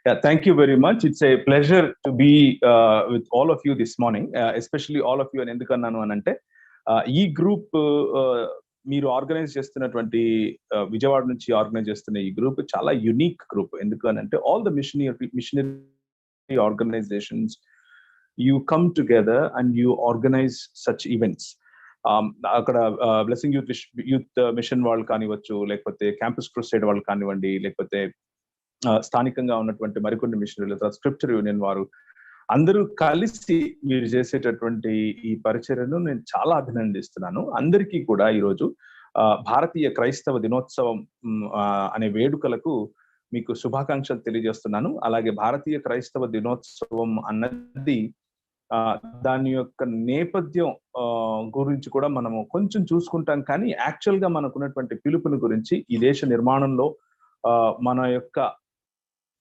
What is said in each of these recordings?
Yeah, thank you very much. It's a pleasure to be with all of you this morning, especially all of you అని ఎందుకన్నాను అని అంటే ఈ group మీరు organise చేస్తున్నటువంటి విజయవాడ నుంచి organise చేస్తున్న ఈ గ్రూప్ చాలా యునిక్ గ్రూప్. ఎందుకు అని అంటే all the missionary organisations you come together and you organise such events. అక్కడ బ్లెస్సింగ్ యూత్ మిషన్ వాళ్ళు కానివ్వచ్చు, లేకపోతే క్యాంపస్ క్రూసేడ్ వాళ్ళు కానివ్వండి, లేకపోతే స్థానికంగా ఉన్నటువంటి మరికొన్ని మిషనరీలు, స్క్రిప్చర్ యూనియన్ వారు అందరూ కలిసి మీరు చేసేటటువంటి ఈ పరిచర్యను నేను చాలా అభినందిస్తున్నాను. అందరికీ కూడా ఈరోజు భారతీయ క్రైస్తవ దినోత్సవం అనే వేడుకలకు మీకు శుభాకాంక్షలు తెలియజేస్తున్నాను. అలాగే భారతీయ క్రైస్తవ దినోత్సవం అన్నది దాని యొక్క నేపథ్యం గురించి కూడా మనము కొంచెం చూసుకుంటాం. కానీ యాక్చువల్ గా మనకున్నటువంటి పిలుపుని గురించి, ఈ దేశ నిర్మాణంలో మన యొక్క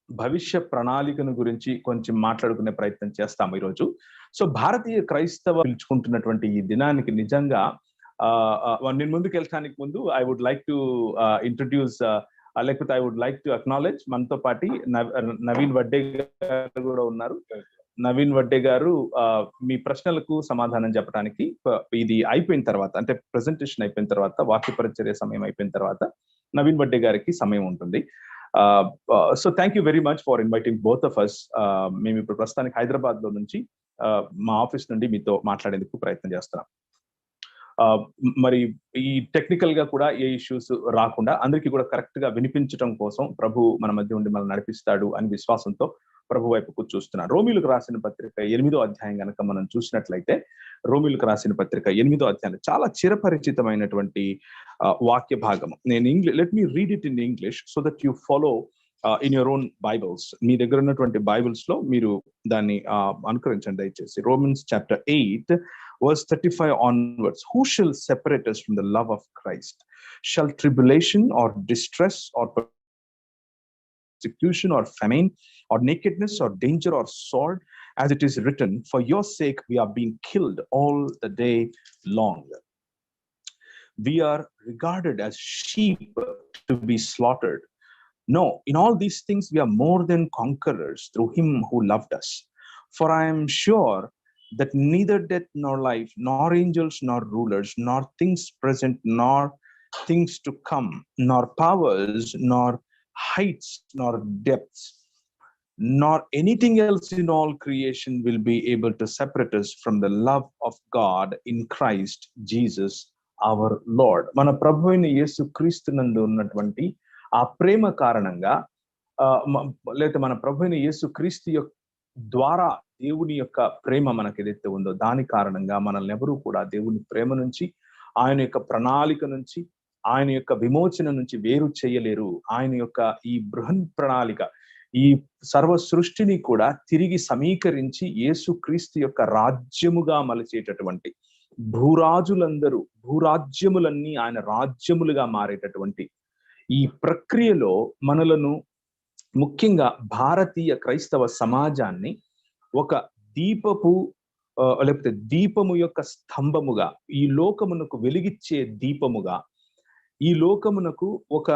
భవిష్య ప్రణాళికను గురించి కొంచెం మాట్లాడుకునే ప్రయత్నం చేస్తాము ఈరోజు. సో భారతీయ క్రైస్తవ పిలుచుకుంటున్నటువంటి ఈ దినానికి నిజంగా నేను ముందుకు వెళ్ళడానికి ముందు I would like to introduce లేకపోతే I would like to acknowledge మనతో పాటు నవీన్ వడ్డే గారు కూడా ఉన్నారు. నవీన్ వడ్డే గారు మీ ప్రశ్నలకు సమాధానం చెప్పడానికి ఇది అయిపోయిన తర్వాత, అంటే ప్రెజెంటేషన్ అయిపోయిన తర్వాత, వాక్య పరిచర్య సమయం అయిపోయిన తర్వాత నవీన్ వడ్డే గారికి సమయం ఉంటుంది. So thank you very much for inviting both of us. మేము ఇప్పుడు ప్రస్తుతానికి హైదరాబాద్ లో నుంచి మా ఆఫీస్ నుండి మీతో మాట్లాడేందుకు ప్రయత్నం చేస్తున్నాం. మరి ఈ టెక్నికల్ గా కూడా ఏ ఇష్యూస్ రాకుండా అందరికీ కూడా కరెక్ట్ గా వినిపించడం కోసం ప్రభు మన మధ్య ఉండి మనం నడిపిస్తాడు అని విశ్వాసంతో ప్రభు వైపుకు చూస్తున్నాను. రోమిలకు రాసిన పత్రిక 8వ అధ్యాయం కనుక మనం చూసినట్లయితే, రోమిలకు రాసిన పత్రిక 8వ అధ్యాయం చాలా చిరపరిచితమైనటువంటి వాక్య భాగం. నేను let me read it in English so that you follow in your own bibles. మీ దగ్గర ఉన్నటువంటి బైబిల్స్ లో మీరు దాన్ని అనుకరించండి దయచేసి. Romans chapter 8 verse 35 onwards. Who shall separate us from the love of Christ? Shall tribulation or distress or persecution or famine or nakedness or danger or sword? As it is written, for your sake we are being killed all the day long. We are regarded as sheep to be slaughtered. No, in all these things we are more than conquerors through him who loved us. For I am sure that neither death nor life, nor angels nor rulers, nor things present, nor things to come, nor powers, nor heights, nor depths, nor anything else in all creation will be able to separate us from the love of God in Christ Jesus our Lord. మన ప్రభువైన యేసు క్రీస్తు నందు ఉన్నటువంటి ఆ ప్రేమ కారణంగా, లేదా మన ప్రభువైన యేసు క్రీస్తు ద్వారా దేవుని యొక్క ప్రేమ మనకు ఏదైతే ఉందో దాని కారణంగా మనల్ని ఎవరూ కూడా దేవుని ప్రేమ నుంచి, ఆయన యొక్క ప్రణాళిక నుంచి, ఆయన యొక్క విమోచన నుంచి వేరు చేయలేరు. ఆయన యొక్క ఈ బృహన్ ప్రణాళిక, ఈ సర్వ సృష్టిని కూడా తిరిగి సమీకరించి యేసు క్రీస్తు యొక్క రాజ్యముగా మలచేటటువంటి, భూరాజ్యములన్నీ ఆయన రాజ్యములుగా మారేటటువంటి ఈ ప్రక్రియలో మనలను, ముఖ్యంగా భారతీయ క్రైస్తవ సమాజాన్ని ఒక దీపపు లేకపోతే దీపము యొక్క స్తంభముగా, ఈ లోకమునకు వెలిగిచ్చే దీపముగా, ఈ లోకమునకు ఒక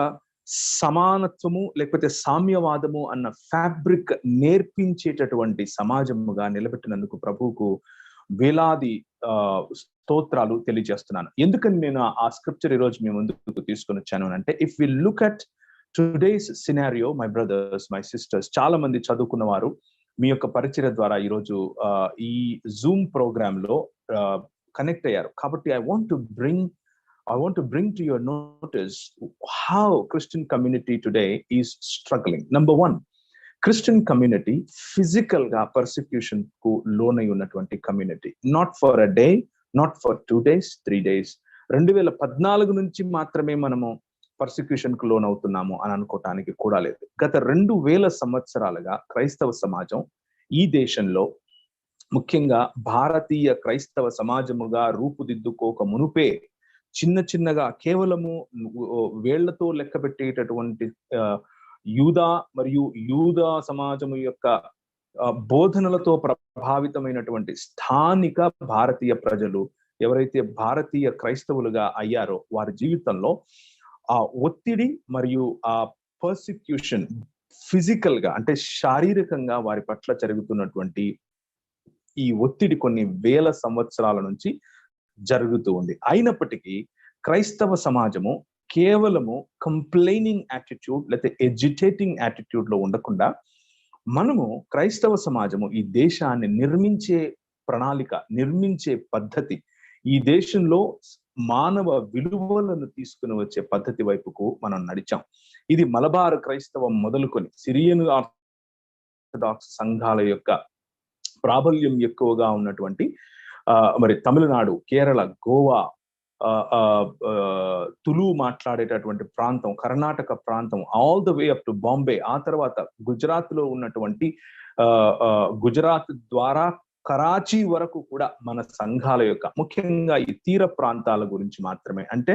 సమానత్వము లేకపోతే సామ్యవాదము అన్న ఫ్యాబ్రిక్ నేర్పించేటటువంటి సమాజముగా నిలబెట్టినందుకు ప్రభువుకు వేలాది స్తోత్రాలు తెలియజేస్తున్నాను. ఎందుకని నేను ఆ స్క్రిప్చర్ ఈరోజు మీ ముందుకు తీసుకొని వచ్చాను అంటే, if we look at today's scenario, my brothers, my sisters, చాలా మంది చదువుకున్న వారు మీ యొక్క పరిచర్య ద్వారా ఈరోజు ఈ జూమ్ ప్రోగ్రామ్ లో కనెక్ట్ అయ్యారు. కాబట్టి I want to bring to your notice how Christian community today is struggling. Number one, Christian community physical గా persecution కు లోనై ఉన్నటువంటి community. Not for a day, not for 2 days, 3 days. 2014 నుంచి మాత్రమే మనము పర్సిక్యూషన్ కు లోన్ అవుతున్నాము అని అనుకోవటానికి కూడా లేదు. గత 2000 సంవత్సరాలుగా క్రైస్తవ సమాజం ఈ దేశంలో, ముఖ్యంగా భారతీయ క్రైస్తవ సమాజముగా రూపుదిద్దుకోక మునుపే చిన్నగా కేవలము వేళ్లతో లెక్క పెట్టేటటువంటి యూదా మరియు యూదా సమాజము యొక్క బోధనలతో ప్రభావితమైనటువంటి స్థానిక భారతీయ ప్రజలు ఎవరైతే భారతీయ క్రైస్తవులుగా అయ్యారో వారి జీవితంలో ఆ ఒత్తిడి మరియు ఆ పర్సిక్యూషన్ ఫిజికల్ గా అంటే శారీరకంగా వారి పట్ల జరుగుతున్నటువంటి ఈ ఒత్తిడి కొన్ని వేల సంవత్సరాల నుంచి జరుగుతూ ఉంది. అయినప్పటికీ క్రైస్తవ సమాజము కేవలము కంప్లైనింగ్ యాటిట్యూడ్ లేకపోతే ఎడ్యుటేటింగ్ యాటిట్యూడ్ లో ఉండకుండా మనము క్రైస్తవ సమాజము ఈ దేశాన్ని నిర్మించే ప్రణాళిక, నిర్మించే పద్ధతి, ఈ దేశంలో మానవ విలువలను తీసుకుని వచ్చే పద్ధతి వైపుకు మనం నడిచాం. ఇది మలబార్ క్రైస్తవం మొదలుకొని సిరియన్ ఆర్థడాక్స్ సంఘాల యొక్క ప్రాబల్యం ఎక్కువగా ఉన్నటువంటి మరి తమిళనాడు, కేరళ, గోవా, తులు మాట్లాడేటటువంటి ప్రాంతం, కర్ణాటక ప్రాంతం, all the way up to Bombay, ఆ తర్వాత గుజరాత్ లో ఉన్నటువంటి గుజరాత్ ద్వారా కరాచీ వరకు కూడా మన సంఘాల యొక్క, ముఖ్యంగా ఈ తీర ప్రాంతాల గురించి మాత్రమే, అంటే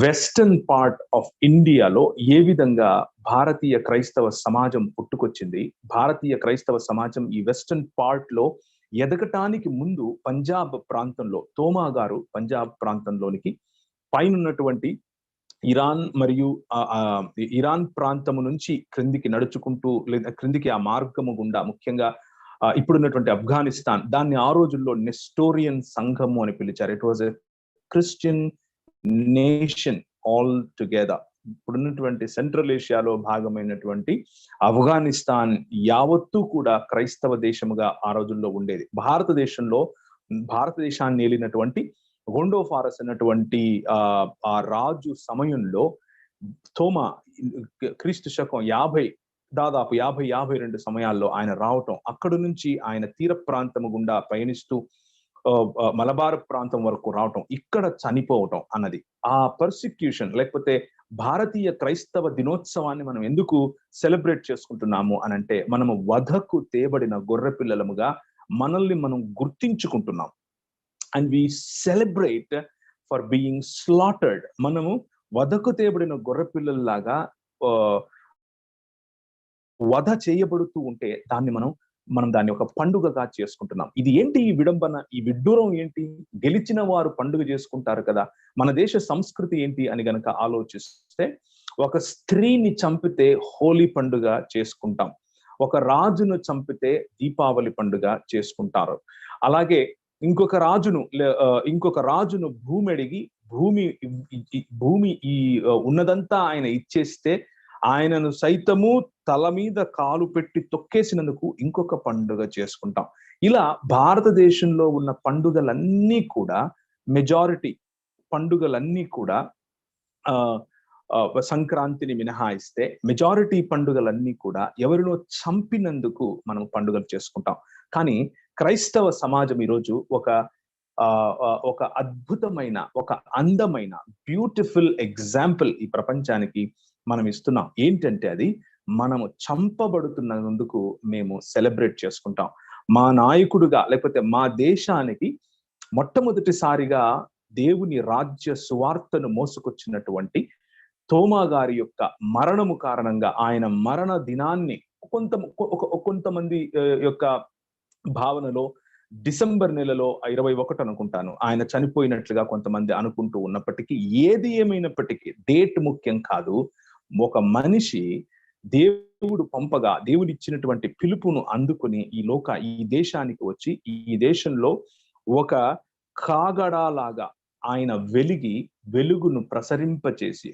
వెస్టర్న్ పార్ట్ ఆఫ్ ఇండియాలో ఏ విధంగా భారతీయ క్రైస్తవ సమాజం పుట్టుకొచ్చింది, భారతీయ క్రైస్తవ సమాజం ఈ వెస్టర్న్ పార్ట్ లో ఎదగటానికి ముందు పంజాబ్ ప్రాంతంలో, తోమా గారు పంజాబ్ ప్రాంతంలోనికి పైనున్నటువంటి ఇరాన్ మరియు ఇరాన్ ప్రాంతము నుంచి క్రిందికి నడుచుకుంటూ లేదా క్రిందికి ఆ మార్గము గుండా, ముఖ్యంగా ఇప్పుడున్నటువంటి ఆఫ్ఘనిస్తాన్, దాన్ని ఆ రోజుల్లో నెస్టోరియన్ సంఘము అని పిలిచారు. It was a Christian nation all together. ఇప్పుడున్నటువంటి సెంట్రల్ ఏషియాలో భాగమైనటువంటి ఆఫ్ఘనిస్తాన్ యావత్తు కూడా క్రైస్తవ దేశముగా ఆ రోజుల్లో ఉండేది. భారతదేశాన్ని ఏలినటువంటి గొండోఫారస్ అన్నటువంటి ఆ రాజు సమయంలో తోమా క్రీస్తు శకం దాదాపు 52 సమయాల్లో ఆయన రావటం, అక్కడి నుంచి ఆయన తీర ప్రాంతము గుండా పయనిస్తూ మలబార్ ప్రాంతం వరకు రావటం, ఇక్కడ చనిపోవటం అన్నది, ఆ పర్సిక్యూషన్, లేకపోతే భారతీయ క్రైస్తవ దినోత్సవాన్ని మనం ఎందుకు సెలబ్రేట్ చేసుకుంటున్నాము అని అంటే, మనము వధకు తేబడిన గొర్రె పిల్లలముగా మనల్ని మనం గుర్తించుకుంటున్నాం. And we celebrate for being slaughtered. మనము వధకు తేబడిన గొర్రె పిల్లల్లాగా వధ చేయబడుతూ ఉంటే మనం దాన్ని ఒక పండుగగా చేసుకుంటున్నాం. ఇది ఏంటి ఈ విడంబన, ఈ విడ్డూరం ఏంటి? గెలిచిన వారు పండుగ చేసుకుంటారు కదా. మన దేశ సంస్కృతి ఏంటి అని గనక ఆలోచిస్తే, ఒక స్త్రీని చంపితే హోలీ పండుగ చేసుకుంటాం, ఒక రాజును చంపితే దీపావళి పండుగ చేసుకుంటారు. అలాగే ఇంకొక రాజును భూమి అడిగి భూమి ఈ ఉన్నదంతా ఆయన ఇచ్చేస్తే ఆయనను సైతము తల మీద కాలు పెట్టి తొక్కేసినందుకు ఇంకొక పండుగ చేసుకుంటాం. ఇలా భారతదేశంలో ఉన్న పండుగలన్నీ కూడా, మెజారిటీ పండుగలన్నీ కూడా సంక్రాంతిని మినహాయిస్తే మెజారిటీ పండుగలన్నీ కూడా ఎవరినో చంపినందుకు మనం పండుగలు చేసుకుంటాం. కానీ క్రైస్తవ సమాజం ఈరోజు ఒక అద్భుతమైన, ఒక అందమైన, బ్యూటిఫుల్ ఎగ్జాంపుల్ ఈ ప్రపంచానికి మనం ఇస్తున్నాం. ఏంటంటే అది మనము చంపబడుతున్నందుకు మేము సెలబ్రేట్ చేసుకుంటాం. మా నాయకుడుగా, లేకపోతే మా దేశానికి మొట్టమొదటిసారిగా దేవుని రాజ్య సువార్తను మోసుకొచ్చినటువంటి తోమా గారి యొక్క మరణము కారణంగా, ఆయన మరణ దినాన్ని కొంతమంది యొక్క భావనలో డిసెంబర్ నెలలో 21 అనుకుంటాను ఆయన చనిపోయినట్లుగా కొంతమంది అనుకుంటూ ఉన్నప్పటికీ, ఏది ఏమైనప్పటికీ డేట్ ముఖ్యం కాదు. ఒక మనిషి దేవుడు పంపగా, దేవుడు ఇచ్చినటువంటి పిలుపును అందుకుని ఈ దేశానికి వచ్చి, ఈ దేశంలో ఒక కాగడాలాగా ఆయన వెలుగును ప్రసరింపచేసి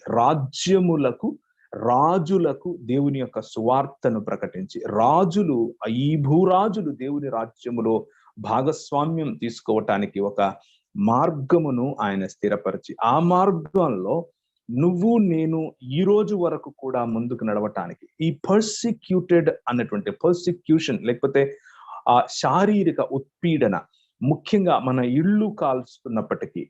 రాజులకు దేవుని యొక్క సువార్తను ప్రకటించి, ఈ భూరాజులు దేవుని రాజ్యములో భాగస్వామ్యం తీసుకోవటానికి ఒక మార్గమును ఆయన స్థిరపరిచి, ఆ మార్గంలో నువ్వు నేను ఈ రోజు వరకు కూడా ముందుకు నడవటానికి, ఈ పర్సిక్యూషన్ లేకపోతే ఆ శారీరక ఉత్పీడన, ముఖ్యంగా మన ఇళ్ళు కాల్చుతున్నప్పటికీ,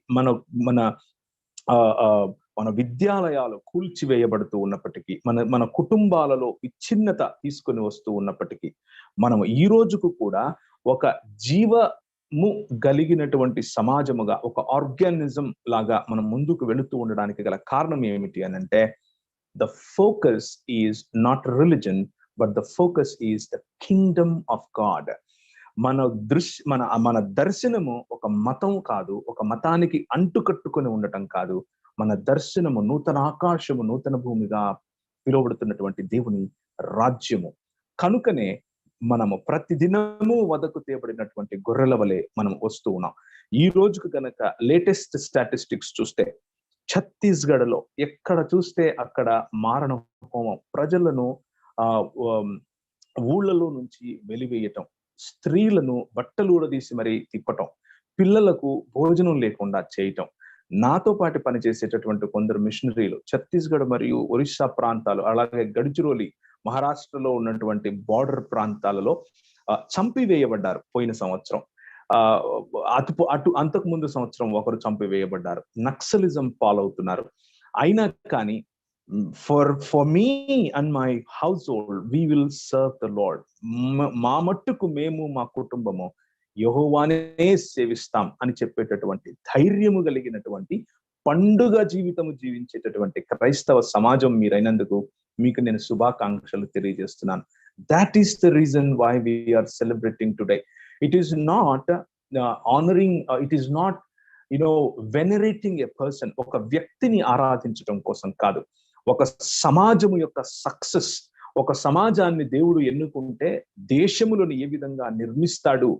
మన విద్యాలయాలు కూల్చివేయబడుతూ ఉన్నప్పటికీ, మన కుటుంబాలలో విచ్ఛిన్నత తీసుకొని వస్తూ ఉన్నప్పటికీ, మనం ఈ రోజుకు కూడా ఒక జీవము కలిగినటువంటి సమాజముగా, ఒక ఆర్గానిజం లాగా మనం ముందుకు వెళుతూ ఉండడానికి గల కారణం ఏమిటి అని అంటే, the focus is not religion, but the focus is the kingdom of God. మన దర్శనము ఒక మతం కాదు, ఒక మతానికి అంటుకట్టుకొని ఉండటం కాదు. మన దర్శనము నూతన ఆకాశము, నూతన భూమిగా పిలువబడుతున్నటువంటి దేవుని రాజ్యము. కనుకనే మనము ప్రతిదినము వదకు తేబడినటువంటి గొర్రెల వలె మనం వస్తూ ఉన్నాం. ఈ రోజుకు గనక లేటెస్ట్ స్టాటిస్టిక్స్ చూస్తే ఛత్తీస్గఢ్ లో ఎక్కడ చూస్తే అక్కడ మారణ హోమం, ప్రజలను ఊళ్ళలో నుంచి వెలివేయటం, స్త్రీలను బట్టలు ఊడదీసి మరి తిప్పటం, పిల్లలకు భోజనం లేకుండా చేయటం. నాతో పాటు పనిచేసేటటువంటి కొందరు మిషనరీలు ఛత్తీస్గఢ్ మరియు ఒరిస్సా ప్రాంతాలు, అలాగే గడ్చిరోలి మహారాష్ట్రలో ఉన్నటువంటి బార్డర్ ప్రాంతాలలో చంపివేయబడ్డారు పోయిన సంవత్సరం. అంతకు ముందు సంవత్సరం ఒకరు చంపివేయబడ్డారు. నక్సలిజం పాలవుతున్నారు. అయినా కానీ for me and my household we will serve the lord. మా మట్టుకు మేము, మా కుటుంబము యెహోవానే సేవిస్తాం అని చెప్పేటటువంటి ధైర్యము కలిగినటువంటి పండుగ జీవితము జీవించేటటువంటి క్రైస్తవ సమాజం మీరైనందుకు మీకు నేను శుభాకాంక్షలు తెలియజేస్తున్నాను. That is the reason why we are celebrating today. It is not honoring, it is not venerating a person. ఒక వ్యక్తిని ఆరాధించడం కోసం కాదు, ఒక సమాజము యొక్క సక్సెస్. ఒక సమాజాన్ని దేవుడు ఎన్నుకుంటే దేశములను ఏ విధంగా నిర్మిస్తాడు,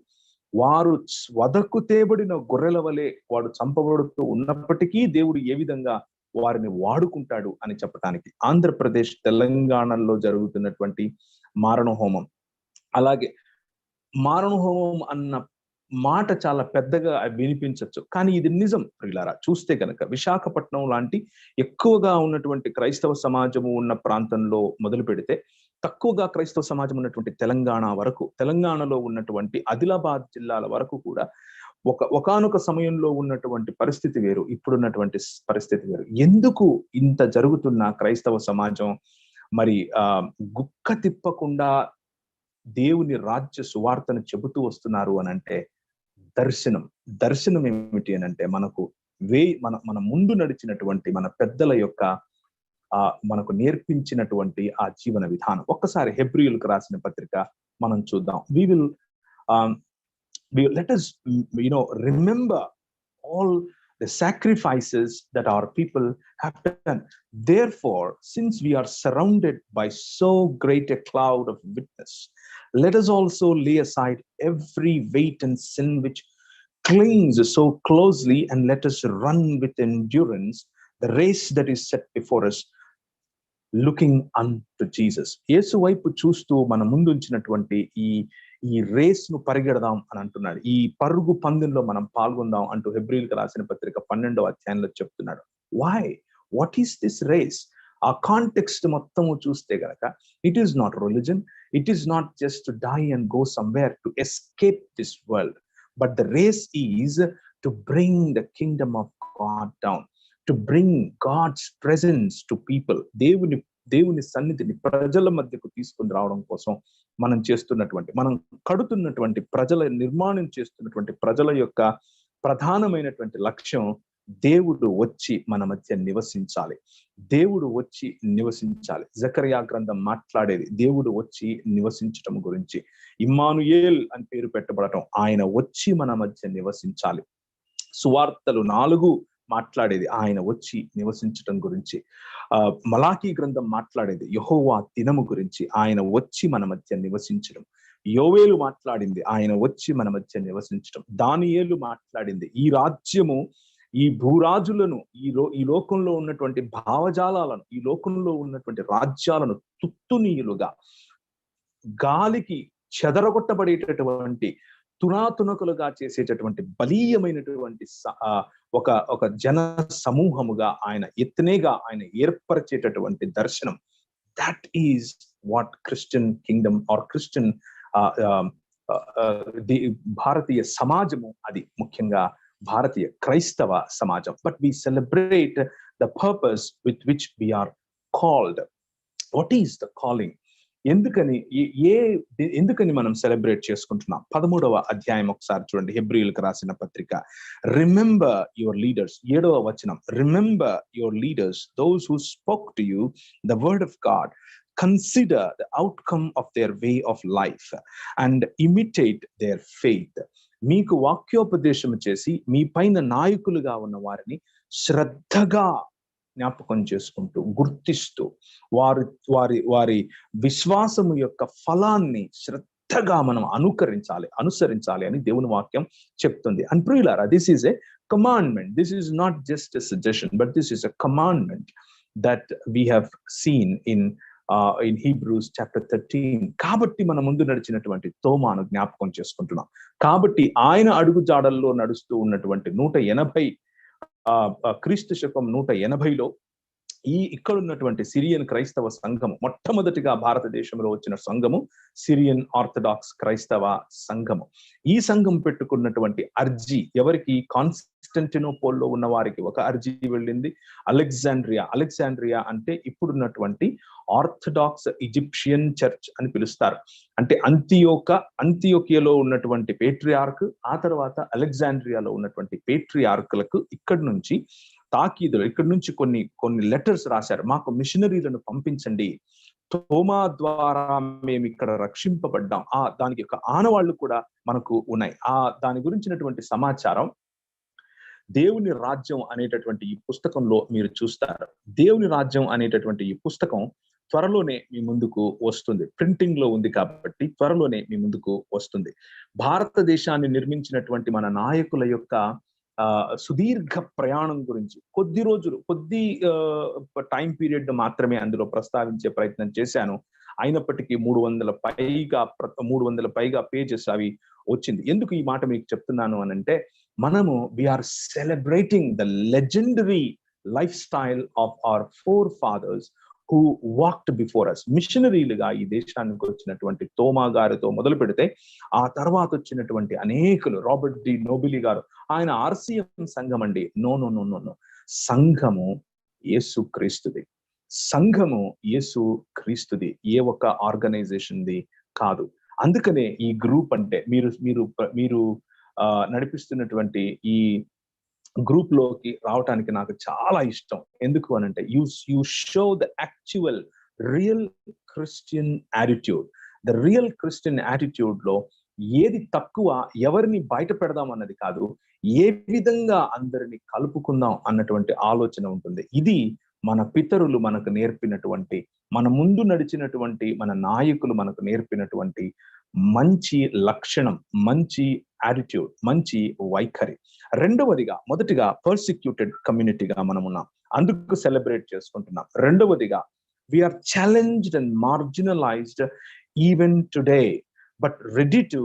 వారు వదకు తేబడిన గొర్రెల వలె వాడు చంపబడుతూ ఉన్నప్పటికీ దేవుడు ఏ విధంగా వారిని వాడుకుంటాడు అని చెప్పడానికి ఆంధ్రప్రదేశ్, తెలంగాణలో జరుగుతున్నటువంటి మారణ హోమం. అలాగే మారణ హోమం అన్న మాట చాలా పెద్దగా వినిపించవచ్చు, కానీ ఇది నిజం ప్రియులారా. చూస్తే కనుక విశాఖపట్నం లాంటి ఎక్కువగా ఉన్నటువంటి క్రైస్తవ సమాజము ఉన్న ప్రాంతంలో మొదలు పెడితే తక్కువగా క్రైస్తవ సమాజం ఉన్నటువంటి తెలంగాణ వరకు, తెలంగాణలో ఉన్నటువంటి ఆదిలాబాద్ జిల్లాల వరకు కూడా ఒకానొక సమయంలో ఉన్నటువంటి పరిస్థితి వేరు, ఇప్పుడున్నటువంటి పరిస్థితి వేరు. ఎందుకు ఇంత జరుగుతున్న క్రైస్తవ సమాజం మరి గుక్క తిప్పకుండా దేవుని రాజ్య సువార్తను చెబుతూ వస్తున్నారు అని అంటే దర్శనం ఏమిటి అని అంటే మన ముందు నడిచినటువంటి మన పెద్దల యొక్క మనకు నేర్పించినటువంటి ఆ జీవన విధానం. ఒక్కసారి హెబ్రీయులకు రాసిన పత్రిక మనం చూద్దాం. let us remember all the sacrifices that our people have done. Therefore, since we are surrounded by so great a cloud of witness, let us also lay aside every weight and sin which clings so closely, and let us run with endurance the race that is set before us, looking unto Jesus. యేసు వైపు చూస్తూ మన ముందు ఉంచినటువంటి ఈ race ను పరిగెడదాం అని అంటున్నాడు. ఈ పరుగు పందెంలో మనం పాల్గొందాం అంటూ హెబ్రీయులకు రాసిన పత్రిక 12వ అధ్యాయంలో చెప్తున్నాడు. Why? What is this race? ఆ కాంటెక్స్ట్ మొత్తము చూస్తే గనక it is not religion, it is not just to die and go somewhere to escape this world, but the race is to bring the kingdom of God down, to bring God's presence to people. దేవుని సన్నిధిని ప్రజల మధ్యకు తీసుకుని రావడం కోసం మనం కడుతున్నటువంటి నిర్మాణం చేస్తున్నటువంటి ప్రజల యొక్క ప్రధానమైనటువంటి లక్ష్యం దేవుడు వచ్చి మన మధ్య నివసించాలి. జకరియా గ్రంథం మాట్లాడేది దేవుడు వచ్చి నివసించటం గురించి. ఇమ్మానుయేల్ అని పేరు పెట్టబడటం, ఆయన వచ్చి మన మధ్య నివసించాలి. సువార్తలు 4 మాట్లాడేది ఆయన వచ్చి నివసించటం గురించి. మలాకీ గ్రంథం మాట్లాడేది యెహోవా దినము గురించి, ఆయన వచ్చి మన మధ్య నివసించడం. యోవేలు మాట్లాడింది ఆయన వచ్చి మన మధ్య నివసించడం. దానియేలు మాట్లాడింది ఈ రాజ్యము, ఈ భూరాజులను, ఈ లోకంలో ఉన్నటువంటి భావజాలాలను, ఈ లోకంలో ఉన్నటువంటి రాజ్యాలను తుత్తునీయులుగా గాలికి చెదరగొట్టబడేటటువంటి తునాతునకులుగా చేసేటటువంటి బలీయమైనటువంటి ఒక జన సమూహముగా ఆయన ఎత్తనేగా ఆయన ఏర్పరిచేటటువంటి దర్శనం. That is what Christian kingdom or Christian భారతీయ సమాజము, అది ముఖ్యంగా భారతీయ క్రైస్తవ సమాజం. But we celebrate the purpose with which we are called. What is the calling? ఎందుకని మనం సెలబ్రేట్ చేసుకుంటున్నాం? 13వ అధ్యాయం ఒకసారి చూడండి, హెబ్రీయులకు రాసిన పత్రిక. రిమెంబర్ యువర్ లీడర్స్, 7వ వచనం. Remember your leaders, those who spoke to you the word of God, consider the outcome of their way of life and imitate their faith. మీకు వాక్యోపదేశం చేసి మీ పైన నాయకులుగా ఉన్న వారిని శ్రద్ధగా జ్ఞాపకం చేసుకుంటూ, గుర్తిస్తూ, వారి వారి వారి విశ్వాసము యొక్క ఫలాన్ని శ్రద్ధగా మనం అనుసరించాలి అని దేవుని వాక్యం చెప్తుంది. అండ్ ప్రియులారా, this is a commandment. This is not just a suggestion, but this is a commandment that we have seen in Hebrews chapter 13. కాబట్టి మన ముందు నడిచినటువంటి తోమాను జ్ఞాపకం చేసుకుంటున్నాం. కాబట్టి ఆయన అడుగు జాడల్లో నడుస్తూ ఉన్నటువంటి 180 క్రీస్తు శకం 180లో ఇక్కడ ఉన్నటువంటి సిరియన్ క్రైస్తవ సంఘము, మొట్టమొదటిగా భారతదేశంలో వచ్చిన సంఘము సిరియన్ ఆర్థడాక్స్ క్రైస్తవ సంఘము. ఈ సంఘం పెట్టుకున్నటువంటి అర్జీ ఎవరికి? కాన్స్టంటినోపోల్లో ఉన్న వారికి ఒక అర్జీ వెళ్ళింది. అలెగ్జాండ్రియా అంటే ఇప్పుడున్నటువంటి ఆర్థడాక్స్ ఈజిప్షియన్ చర్చ్ అని పిలుస్తారు. అంటే అంతియోకియాలో ఉన్నటువంటి పేట్రియార్క్, ఆ తర్వాత అలెగ్జాండ్రియాలో ఉన్నటువంటి పేట్రియార్కులకు ఇక్కడి నుంచి తాకీదులు, ఇక్కడి నుంచి కొన్ని లెటర్స్ రాశారు. మాకు మిషనరీలను పంపించండి, తోమా ద్వారా మేము ఇక్కడ రక్షింపబడ్డాం. దానికి యొక్క ఆనవాళ్లు కూడా మనకు ఉన్నాయి. దాని గురించినటువంటి సమాచారం దేవుని రాజ్యం అనేటటువంటి ఈ పుస్తకంలో మీరు చూస్తారు. దేవుని రాజ్యం అనేటటువంటి ఈ పుస్తకం త్వరలోనే మీ ముందుకు వస్తుంది. ప్రింటింగ్ లో ఉంది కాబట్టి త్వరలోనే మీ ముందుకు వస్తుంది. భారతదేశాన్ని నిర్మించినటువంటి మన నాయకుల యొక్క సుదీర్ఘ ప్రయాణం గురించి కొద్ది టైం పీరియడ్ మాత్రమే అందులో ప్రస్తావించే ప్రయత్నం చేశాను. అయినప్పటికీ 300 పైగా పేజెస్ అవి వచ్చింది. ఎందుకు ఈ మాట మీకు చెప్తున్నాను అనంటే, మనము we are celebrating the legendary lifestyle of our forefathers who walked before us. మిషనరీలుగా ఈ దేశానికి వచ్చినటువంటి తోమా గారితో మొదలు పెడితే ఆ తర్వాత వచ్చినటువంటి అనేకులు, రాబర్ట్ డి నోబిలి గారు, ఆయన ఆర్సిఎం సంఘం అండి. నో, సంఘము యేసు క్రీస్తుది. సంఘము యేసు క్రీస్తుది, ఏ ఒక్క ఆర్గనైజేషన్ది కాదు. అందుకనే ఈ గ్రూప్ అంటే మీరు నడిపిస్తున్నటువంటి ఈ గ్రూప్ లోకి రావటానికి నాకు చాలా ఇష్టం. ఎందుకు అనంటే, you show the actual real Christian attitude. The real Christian attitude లో ఏది తక్కువ, ఎవరిని బయట పెడదాం అన్నది కాదు, ఏ విధంగా అందరిని కలుపుకుందాం అన్నటువంటి ఆలోచన ఉంటుంది. ఇది మన పితరులు మనకు నేర్పినటువంటి, మన ముందు నడిచినటువంటి మన నాయకులు మనకు నేర్పినటువంటి మంచి లక్షణం, మంచి యాటిట్యూడ్, మంచి వైఖరి. మొదటిగా పర్సిక్యూటెడ్ కమ్యూనిటీగా మనం ఉన్నాం, అందుకు సెలబ్రేట్ చేసుకుంటున్నాం. రెండవదిగా, we are challenged and marginalised even today, but ready to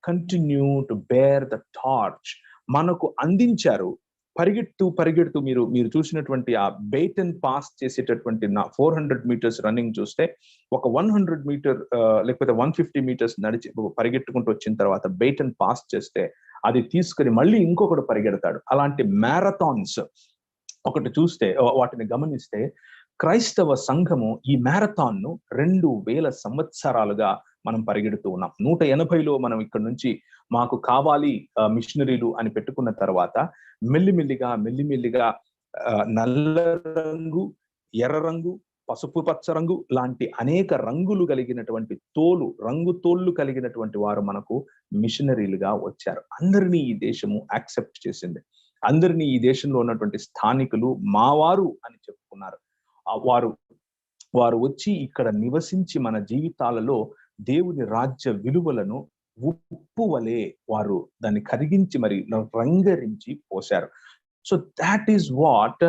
continue to bear the torch. మనకు అందించారు పరిగెడుతూ మీరు చూసినటువంటి ఆ బెయిటన్ పాస్ చేసేటటువంటి 400 మీటర్స్ రన్నింగ్ చూస్తే, ఒక 100 మీటర్ లేకపోతే 150 మీటర్స్ నడిచి పరిగెట్టుకుంటూ వచ్చిన తర్వాత బెయిటన్ పాస్ చేస్తే అది తీసుకుని మళ్ళీ ఇంకొకటి పరిగెడతాడు. అలాంటి మ్యారథాన్స్ ఒకటి చూస్తే, వాటిని గమనిస్తే, క్రైస్తవ సంఘము ఈ మ్యారథాన్ ను 2000 సంవత్సరాలుగా మనం పరిగెడుతూ ఉన్నాం. 180లో మనం ఇక్కడ నుంచి మాకు కావాలి మిషనరీలు అని పెట్టుకున్న తర్వాత మెల్లిమెల్లిగా నల్ల రంగు, ఎర్ర రంగు, పసుపు పచ్చ రంగు లాంటి అనేక రంగులు కలిగినటువంటి తోళ్ళు కలిగినటువంటి వారు మనకు మిషనరీలుగా వచ్చారు. అందరినీ ఈ దేశము యాక్సెప్ట్ చేసింది. అందరినీ ఈ దేశంలో ఉన్నటువంటి స్థానికులు మావారు అని చెప్పుకున్నారు. వారు వచ్చి ఇక్కడ నివసించి మన జీవితాలలో దేవుని రాజ్య విలువలను ఉప్పు వలె వారు దాన్ని కరిగించి మరి రంగరించి పోశారు. So that is what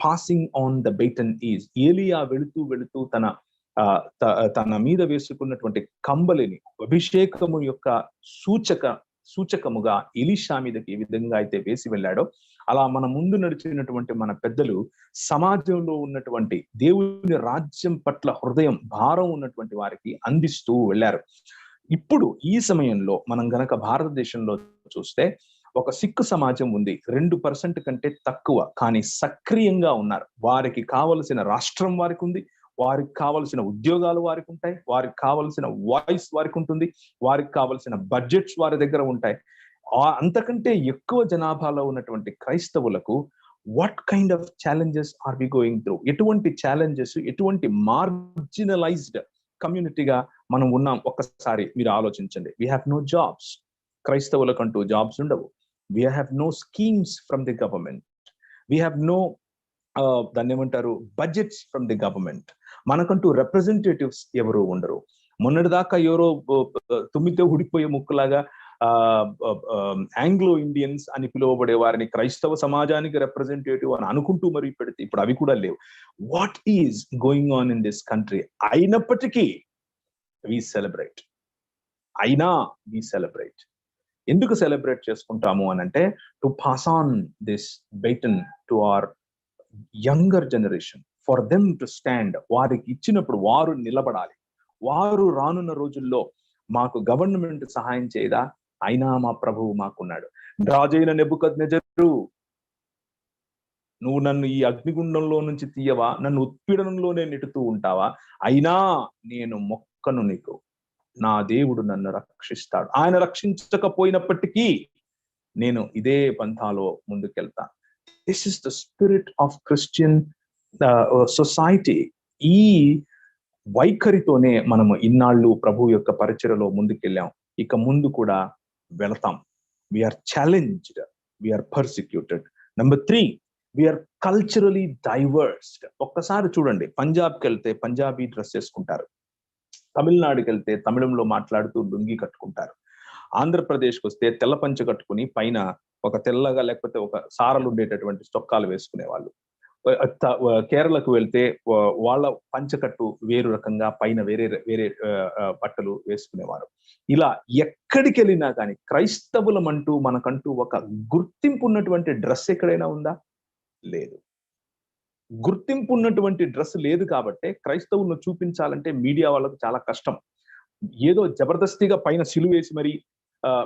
passing on the baton is. ఏలియా వెళుతూ తన మీద వేసుకున్నటువంటి కంబలిని అభిషేకము యొక్క సూచకముగా ఎలీషా మీదకి ఏ విధంగా అయితే వేసి వెళ్ళాడో, అలా మన ముందు నడిచినటువంటి మన పెద్దలు సమాజంలో ఉన్నటువంటి దేవుని రాజ్యం పట్ల హృదయం భారం ఉన్నటువంటి వారికి అందిస్తూ వెళ్ళారు. ఇప్పుడు ఈ సమయంలో మనం గనక భారతదేశంలో చూస్తే, ఒక సిక్కు సమాజం ఉంది, 2% కంటే తక్కువ, కానీ సక్రియంగా ఉన్నారు. వారికి కావలసిన రాష్ట్రం వారికి ఉంది, వారికి కావలసిన ఉద్యోగాలు వారికి ఉంటాయి, వారికి కావలసిన వాయిస్ వారికి ఉంటుంది, వారికి కావలసిన బడ్జెట్స్ వారి దగ్గర ఉంటాయి. అంతకంటే ఎక్కువ జనాభాలో ఉన్నటువంటి క్రైస్తవులకు what kind of challenges are we going through? ఎటువంటి ఛాలెంజెస్, ఎటువంటి మార్జినలైజ్డ్ కమ్యూనిటీగా మనం ఉన్నాం ఒక్కసారి మీరు ఆలోచించండి. We have no jobs. క్రైస్తవులకంటూ జాబ్స్ ఉండవు. We have no schemes from the government. We have no దాన్ని ఏమంటారు, బడ్జెట్స్ ఫ్రమ్ ది గవర్నమెంట్. మనకంటూ రిప్రజెంటేటివ్స్ ఎవరు ఉండరు. మొన్నటిదాకా ఎవరో తుమ్మితో ఉడిపోయే ముక్కులాగా ఆంగ్లో ఇండియన్స్ అని పిలువబడే వారిని క్రైస్తవ సమాజానికి రిప్రజెంటేటివ్ అని అనుకుంటూ మరి పెడితే ఇప్పుడు అవి కూడా లేవు. What is going on in this country? అయినప్పటికీ వి సెలబ్రేట్. ఎందుకు సెలబ్రేట్ చేసుకుంటాము అని అంటే, to pass on this baton to our younger generation, for them to stand. వారికి ఇచ్చినప్పుడు వారు నిలబడాలి. వారు రానున్న రోజుల్లో మాకు గవర్నమెంట్ సహాయం చేయదా, అయినా మా ప్రభువు మాకున్నాడు. రాజైన నెబుకద్నెజరు, నువ్వు నన్ను ఈ అగ్నిగుండంలో నుంచి తీయవా, నన్ను ఉత్పీడనంలోనే నెట్టుతూ ఉంటావా, అయినా నేను మొక్కను నీకు, నా దేవుడు నన్ను రక్షిస్తాడు. ఆయన రక్షించకపోయినప్పటికీ నేను ఇదే పంథాలో ముందుకెళ్తా. This is the spirit of Christian society. ఈ వైఖరితోనే మనము ఇన్నాళ్ళు ప్రభు యొక్క పరిచర్యలో ముందుకెళ్ళాం, ఇక ముందు కూడా వెళతాం. We are challenged, we are persecuted. Number 3, we are culturally diversed. ఒక్కసారి చూడండి, పంజాబ్కి వెళ్తే పంజాబీ డ్రెస్ వేసుకుంటారు, తమిళనాడుకి వెళ్తే తమిళంలో మాట్లాడుతూ లుంగి కట్టుకుంటారు, ఆంధ్రప్రదేశ్కి వస్తే తెల్ల పంచ కట్టుకుని పైన ఒక తెల్లగా లేకపోతే ఒక సారలు ఉండేటటువంటి చొక్కాలు వేసుకునే వాళ్ళు. కేరళకు వెళ్తే వాళ్ళ పంచకట్టు వేరు రకంగా, పైన వేరే వేరే బట్టలు వేసుకునేవారు. ఇలా ఎక్కడికి వెళ్ళినా కానీ క్రైస్తవులం అంటూ మనకంటూ ఒక గుర్తింపు ఉన్నటువంటి డ్రెస్ ఎక్కడైనా ఉందా? లేదు. గుర్తింపు ఉన్నటువంటి డ్రెస్ లేదు కాబట్టి క్రైస్తవులను చూపించాలంటే మీడియా వాళ్ళకు చాలా కష్టం. ఏదో జబర్దస్తిగా పైన సిలువేసి మరి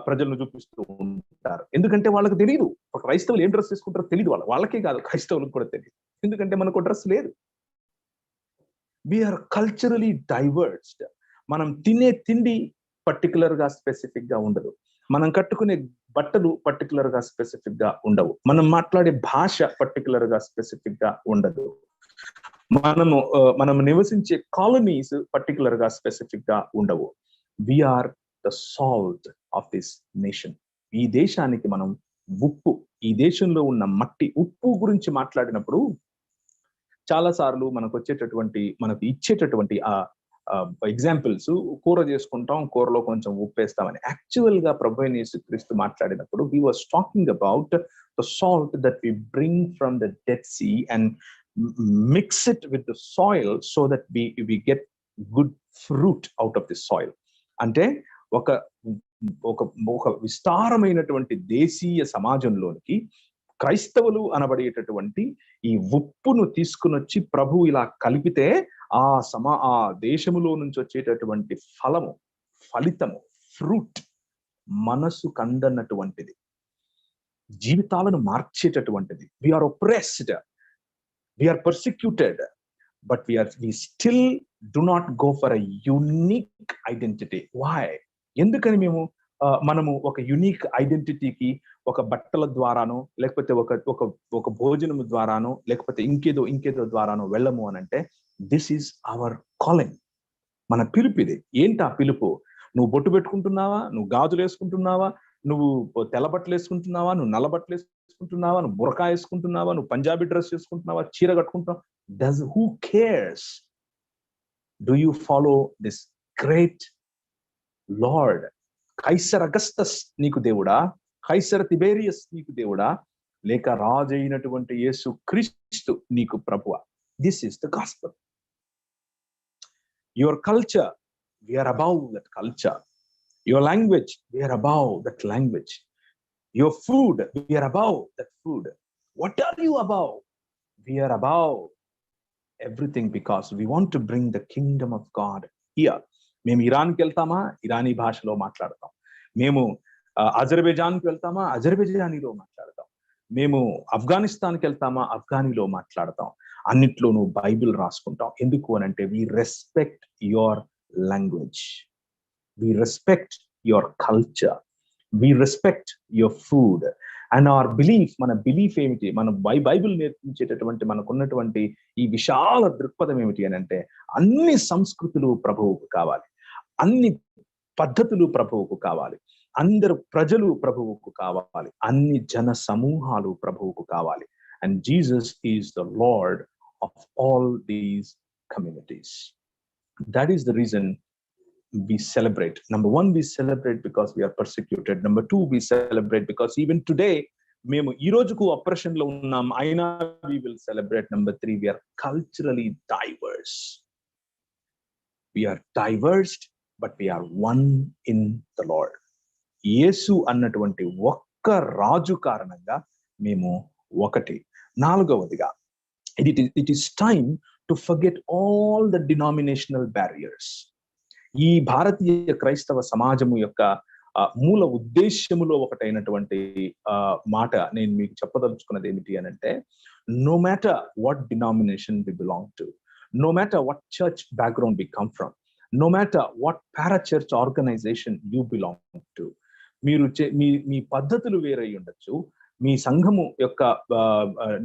ప్రజలను చూపిస్తూ ఉంటారు. ఎందుకంటే వాళ్ళకి తెలియదు క్రైస్తవులు ఏం డ్రెస్ తీసుకుంటారో తెలియదు. వాళ్ళకే కాదు, క్రైస్తవులకు కూడా తెలియదు. ఎందుకంటే మనకు డ్రెస్ లేదు. We are culturally diversed. మనం తినే తిండి పర్టికులర్ గా స్పెసిఫిక్ గా ఉండదు, మనం కట్టుకునే బట్టలు పర్టికులర్ గా స్పెసిఫిక్ గా ఉండవు, మనం మాట్లాడే భాష పర్టికులర్ గా స్పెసిఫిక్ గా ఉండదు, మనం నివసించే కాలనీస్ పర్టికులర్ గా స్పెసిఫిక్ గా ఉండవు. We are the salt of this nation. ఈ దేశానికి మనం ఉప్పు. ఈ దేశంలో ఉన్న మట్టి. ఉప్పు గురించి మాట్లాడినప్పుడు చాలా సార్లు మనకు ఇచ్చేటటువంటి ఆ ఎగ్జాంపుల్స్, కూర చేసుకుంటాం, కూరలో కొంచెం ఉప్పు వేస్తామని. యాక్చువల్ గా ప్రభు అయిన యేసుక్రీస్తు మాట్లాడినప్పుడు he was talking about the salt that we bring from the Dead Sea and mix it with the soil so that we get good fruit out of the soil. అంటే ఒక విస్తారమైనటువంటి దేశీయ సమాజంలోనికి క్రైస్తవులు అనబడేటటువంటి ఈ ఉప్పును తీసుకుని వచ్చి ప్రభు ఇలా కలిపితే ఆ దేశములో నుంచి వచ్చేటటువంటి ఫలితము, ఫ్రూట్ మనసు కందన్నటువంటిది, జీవితాలను మార్చేటటువంటిది. We are oppressed, we are persecuted, but we still do not go for a unique identity. Why? ఎందుకని మనము ఒక యునిక్ ఐడెంటిటీకి ఒక బట్టల ద్వారానో లేకపోతే ఒక భోజనము ద్వారానో లేకపోతే ఇంకేదో ద్వారానో వెళ్ళము అని అంటే, దిస్ ఈజ్ అవర్ కాలింగ్. మన పిలుపు ఇది. ఏంటి ఆ పిలుపు? నువ్వు బొట్టు పెట్టుకుంటున్నావా, నువ్వు గాజులు వేసుకుంటున్నావా, నువ్వు తెల్ల బట్టలు వేసుకుంటున్నావా, నువ్వు నల్ల బట్టలు వేసుకుంటున్నావా, నువ్వు బురకా వేసుకుంటున్నావా, నువ్వు పంజాబీ డ్రెస్ వేసుకుంటున్నావా, చీర కట్టుకుంటున్నావా, who cares? Do you follow this great Lord? Caesar Augustus నీకు దేవుడా, కైసర్ తిబేరియస్ నీకు దేవుడా, లేక రాజు అయినటువంటి యేసు క్రీస్తు నీకు ప్రభువా? This is the gospel. Your culture, we are above that culture. Your language, we are above that language. Your food, we are above that food. What are you above? We are above everything because we want to bring the kingdom of God here. మేము ఇరాన్కి వెళ్తామా, ఇరానీ భాషలో మాట్లాడతాం. మేము అజర్బైజాన్కి వెళ్తామా, అజర్బైజానీలో మాట్లాడతాం. మేము ఆఫ్ఘనిస్తాన్కి వెళ్తామా, ఆఫ్ఘానీలో మాట్లాడతాం. అన్నిట్లోనూ Bible రాసుకుంటాం. ఎందుకు అని అంటే, we respect your language, we respect your culture, we respect your food and our belief. మన బిలీఫ్ ఏమిటి? మన బైబిల్ నేర్పించేటటువంటి మనకున్నటువంటి ఈ విశాల దృక్పథం ఏమిటి అని అంటే, అన్ని సంస్కృతులు ప్రభువుకు కావాలి, అన్ని పద్ధతులు ప్రభువుకు కావాలి, అందరు ప్రజలు ప్రభువుకు కావాలి, అన్ని జన సమూహాలు ప్రభువుకు కావాలి. and Jesus is the Lord of all these communities. That is the reason we celebrate. Number one, we celebrate because we are persecuted. Number two, we celebrate because even today మేము ఈ రోజుకు అప్రెషన్ లో ఉన్నాం, అయినా we will celebrate. Number three, we are culturally diverse. We are diverse, but we are one in the Lord. యేసు అన్నటువంటి ఒక్క రాజు కారణంగా మేము ఒకటి. నాలుగవదిగా, it is time to forget all the denominational barriers. ఈ భారతీయ క్రైస్తవ సమాజము యొక్క మూల ఉద్దేశ్యములో ఒకటైనటువంటి మాట నేను మీకు చెప్పదలుచుకున్నది ఏమిటి అని అంటే, no matter what denomination we belong to, no matter what church background we come from, no matter what parachurch organization you belong to, మీరు మీ పద్ధతులు వేరై ఉండొచ్చు, మీ సంఘము యొక్క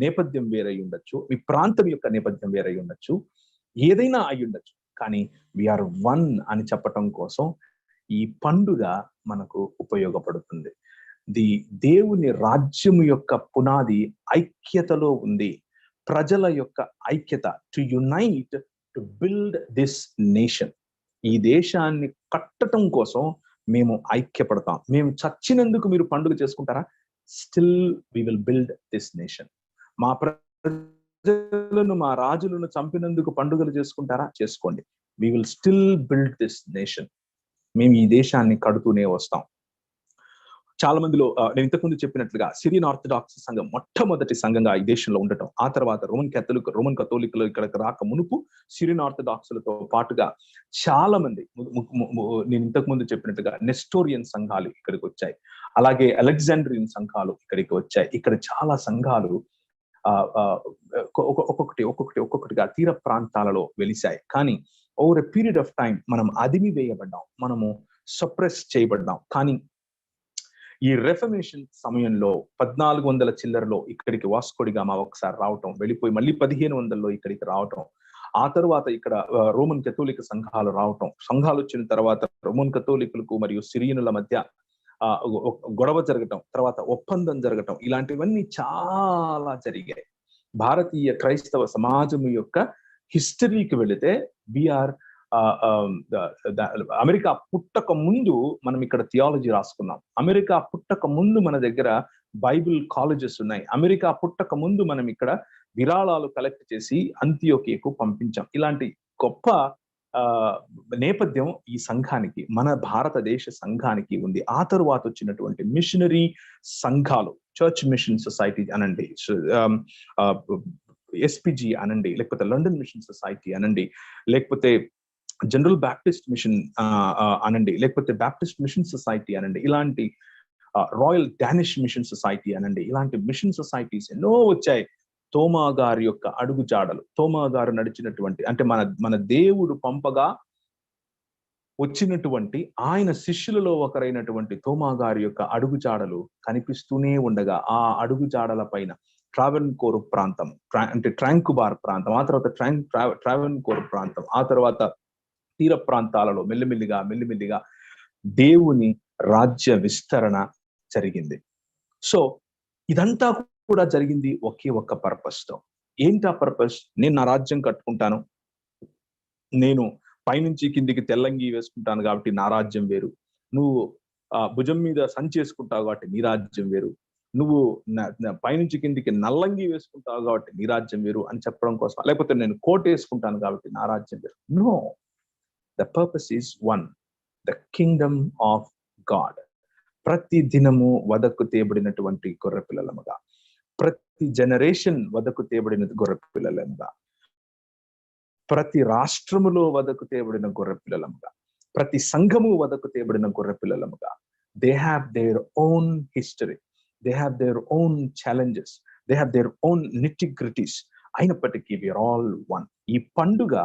నేపథ్యం వేరై ఉండొచ్చు, మీ ప్రాంతం యొక్క నేపథ్యం వేరై ఉండొచ్చు, ఏదైనా అయి ఉండొచ్చు, కానీ వీఆర్ వన్ అని చెప్పటం కోసం ఈ పండుగ మనకు ఉపయోగపడుతుంది. దేవుని రాజ్యము యొక్క పునాది ఐక్యతలో ఉంది. ప్రజల యొక్క ఐక్యత, to unite to build this nation. ఈ దేశాన్ని కట్టడం కోసం మేము ఐక్యపడతాం. మేము చచ్చినందుకు మీరు పండుగ చేసుకుంటారా? Still we will build this nation. మా ప్రజలను, మా రాజులను చంపినందుకు పండుగలు చేసుకుంటారా? చేసుకోండి. We will still build this nation. మేము ఈ దేశాన్ని కడుతూనే వస్తాం. చాలా మందిలో నేను ఇంతకుముందు చెప్పినట్లుగా సిరియన్ ఆర్థడాక్స్ సంఘం మొట్టమొదటి సంఘంగా ఈ దేశంలో ఉండటం, ఆ తర్వాత రోమన్ కథోలికులు ఇక్కడికి రాక మునుపు సిరియన్ ఆర్థడాక్సులతో పాటుగా చాలా మంది, నేను ఇంతకు ముందు చెప్పినట్టుగా నెస్టోరియన్ సంఘాలు ఇక్కడికి వచ్చాయి, అలాగే అలెగ్జాండ్రియన్ సంఘాలు ఇక్కడికి వచ్చాయి. ఇక్కడ చాలా సంఘాలు ఒక్కొక్కటిగా తీర ప్రాంతాలలో వెలిశాయి. కానీ over a period of time మనం అదిమి వేయబడ్డాం, మనము సప్రెస్ చేయబడ్డాం. కానీ ఈ రెఫర్మేషన్ సమయంలో 1400 చిల్లరలో ఇక్కడికి వాస్కో డి గామా ఒకసారి రావటం, వెళ్ళిపోయి మళ్ళీ 1500లో ఇక్కడికి రావటం, ఆ తర్వాత ఇక్కడ రోమన్ కథోలిక సంఘాలు రావటం, సంఘాలు వచ్చిన తర్వాత రోమన్ కథోలికులకు మరియు సిరియనుల మధ్య గొడవ జరగటం, తర్వాత ఒప్పందం జరగటం, ఇలాంటివన్నీ చాలా జరిగాయి. భారతీయ క్రైస్తవ సమాజం యొక్క హిస్టరీకి వెళితే వీఆర్ అమెరికా పుట్టక ముందు మనం ఇక్కడ థియాలజీ రాసుకున్నాం. అమెరికా పుట్టక ముందు మన దగ్గర బైబిల్ కాలేజెస్ ఉన్నాయి. అమెరికా పుట్టక ముందు మనం ఇక్కడ విరాళాలు కలెక్ట్ చేసి అంతియోకియాకు పంపించాం. ఇలాంటి గొప్ప నేపథ్యం ఈ సంఘానికి, మన భారతదేశ సంఘానికి ఉంది. ఆ తరువాత వచ్చినటువంటి మిషనరీ సంఘాలు, చర్చ్ మిషన్ సొసైటీ అనండి, ఎస్పిజి అనండి, లేకపోతే లండన్ మిషన్ సొసైటీ అనండి, లేకపోతే జనరల్ బ్యాప్టిస్ట్ మిషన్ అనండి, లేకపోతే బ్యాప్టిస్ట్ మిషన్ సొసైటీ అనండి, ఇలాంటి రాయల్ డానిష్ మిషన్ సొసైటీ అనండి, ఇలాంటి మిషన్ సొసైటీస్ ఎన్నో వచ్చాయి. తోమా గారి యొక్క అడుగు జాడలు, తోమా గారు నడిచినటువంటి, అంటే మన దేవుడు పంపగా వచ్చినటువంటి ఆయన శిష్యులలో ఒకరైనటువంటి తోమా గారి యొక్క అడుగు జాడలు కనిపిస్తూనే ఉండగా, ఆ అడుగు జాడల పైన ట్రావెన్కోర్ ప్రాంతం, అంటే ట్రాంకుబార్ ప్రాంతం, ఆ తర్వాత ట్రావెన్కోర్ ప్రాంతం, ఆ తర్వాత తీర ప్రాంతాలలో మెల్లిమెల్లిగా దేవుని రాజ్య విస్తరణ జరిగింది. సో ఇదంతా కూడా జరిగింది ఒకే ఒక్క పర్పస్ తో. ఏంటి ఆ పర్పస్? నేను నా రాజ్యం కట్టుకుంటాను, నేను పైనుంచి కిందికి తెల్లంగి వేసుకుంటాను కాబట్టి నా రాజ్యం వేరు, నువ్వు భుజం మీద సంచి వేసుకుంటావు కాబట్టి నీ రాజ్యం వేరు, నువ్వు పైనుంచి కిందికి నల్లంగి వేసుకుంటావు కాబట్టి నీ రాజ్యం వేరు అని చెప్పడం కోసం, లేకపోతే నేను కోట్ వేసుకుంటాను కాబట్టి నా రాజ్యం వేరు. No, the purpose is one, the kingdom of God. ప్రతి దినము వదకు తేబడినటువంటి గొర్రె పిల్లలముగా, ప్రతి జనరేషన్ వదకు తేబడిన గొర్రె పిల్లలముగా, ప్రతి రాష్ట్రములో వదకు తేబడిన గొర్రె పిల్లలముగా, ప్రతి సంఘము వదకు తేబడిన గొర్రె పిల్లలముగా. They have their own history, they have their own challenges, they have their own nitty gritties. అయినప్పటికీ వీఆర్ ఆల్ వన్. ఈ పండుగ